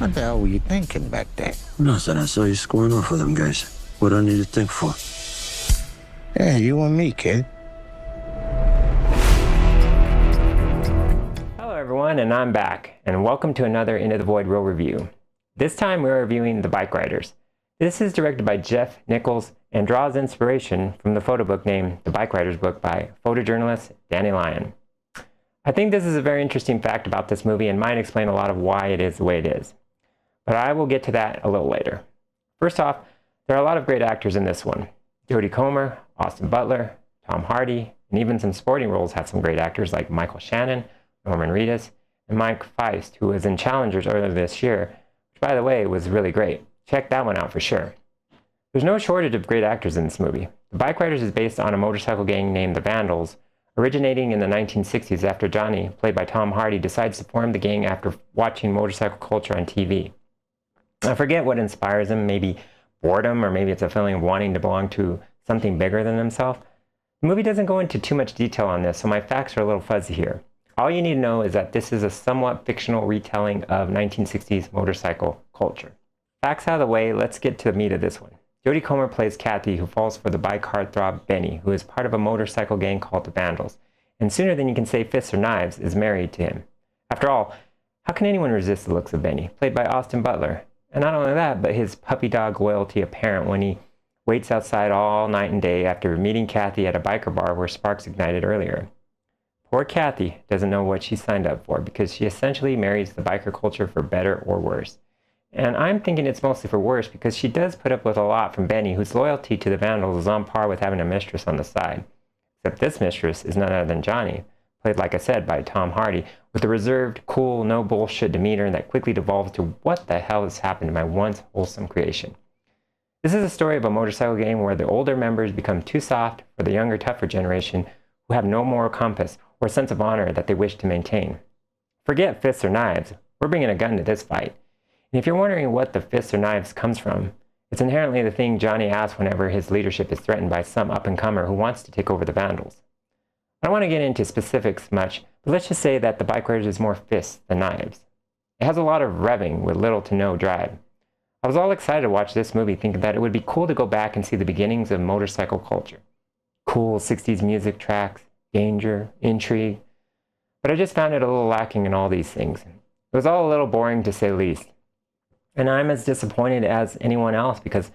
What the hell were you thinking back there? Nothing. I saw you squaring off with them guys. What do I need to think for? Yeah, you and me, kid. Hello everyone, and I'm back, and welcome to another Into the Void Real Review. This time we're reviewing The Bikeriders. This is directed by Jeff Nichols and draws inspiration from the photo book named The Bikeriders book by photojournalist Danny Lyon. I think this is a very interesting fact about this movie and might explain a lot of why it is the way it is. But I will get to that a little later. First off, there are a lot of great actors in this one. Jodie Comer, Austin Butler, Tom Hardy, and even some sporting roles have some great actors like Michael Shannon, Norman Reedus, and Mike Feist, who was in Challengers earlier this year, which by the way was really great. Check that one out for sure. There's no shortage of great actors in this movie. The Bikeriders is based on a motorcycle gang named the Vandals, originating in the 1960s after Johnny, played by Tom Hardy, decides to form the gang after watching motorcycle culture on TV. I forget what inspires him, maybe boredom, or maybe it's a feeling of wanting to belong to something bigger than himself. The movie doesn't go into too much detail on this, so my facts are a little fuzzy here. All you need to know is that this is a somewhat fictional retelling of 1960s motorcycle culture. Facts out of the way, let's get to the meat of this one. Jodie Comer plays Kathy, who falls for the bike heartthrob Benny, who is part of a motorcycle gang called the Vandals, and sooner than you can say fists or knives, is married to him. After all, how can anyone resist the looks of Benny, played by Austin Butler? And not only that, but his puppy dog loyalty apparent when he waits outside all night and day after meeting Kathy at a biker bar where sparks ignited earlier. Poor Kathy doesn't know what she signed up for because she essentially marries the biker culture for better or worse. And I'm thinking it's mostly for worse because she does put up with a lot from Benny, whose loyalty to the Vandals is on par with having a mistress on the side. Except this mistress is none other than Johnny, played, like I said, by Tom Hardy, with a reserved, cool, no bullshit demeanor that quickly devolves to what the hell has happened to my once wholesome creation. This is a story of a motorcycle gang where the older members become too soft for the younger, tougher generation who have no moral compass or sense of honor that they wish to maintain. Forget fists or knives, we're bringing a gun to this fight. And if you're wondering what the fists or knives comes from, it's inherently the thing Johnny asks whenever his leadership is threatened by some up-and-comer who wants to take over the Vandals. I don't want to get into specifics much, but let's just say that the Bikeriders is more fists than knives. It has a lot of revving with little to no drive. I was all excited to watch this movie thinking that it would be cool to go back and see the beginnings of motorcycle culture. Cool 60s music tracks, danger, intrigue. But I just found it a little lacking in all these things. It was all a little boring to say the least. And I'm as disappointed as anyone else because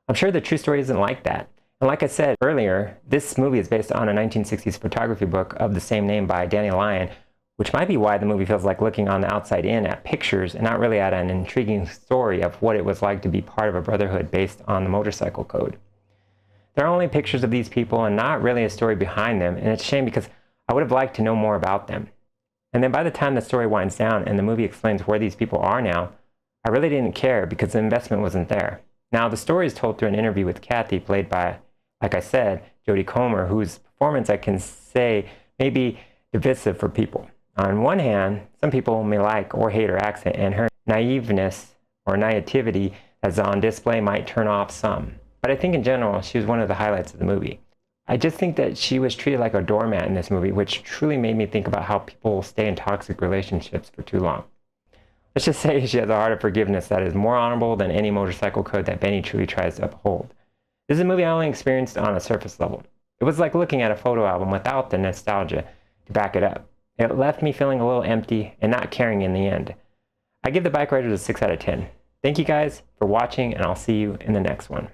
I'm sure the true story isn't like that. And like I said earlier, this movie is based on a 1960s photography book of the same name by Danny Lyon, which might be why the movie feels like looking on the outside in at pictures and not really at an intriguing story of what it was like to be part of a brotherhood based on the motorcycle code. There are only pictures of these people and not really a story behind them, and it's a shame because I would have liked to know more about them. And then by the time the story winds down and the movie explains where these people are now, I really didn't care because the investment wasn't there. Now, the story is told through an interview with Kathy, played by, like I said, Jodie Comer, whose performance I can say may be divisive for people. On one hand, some people may like or hate her accent, and her naiveness or naivety that's on display might turn off some. But I think in general, she was one of the highlights of the movie. I just think that she was treated like a doormat in this movie, which truly made me think about how people stay in toxic relationships for too long. Let's just say she has a heart of forgiveness that is more honorable than any motorcycle code that Benny truly tries to uphold. This is a movie I only experienced on a surface level. It was like looking at a photo album without the nostalgia to back it up. It left me feeling a little empty and not caring in the end. I give The Bikeriders a 6 out of 10. Thank you guys for watching, and I'll see you in the next one.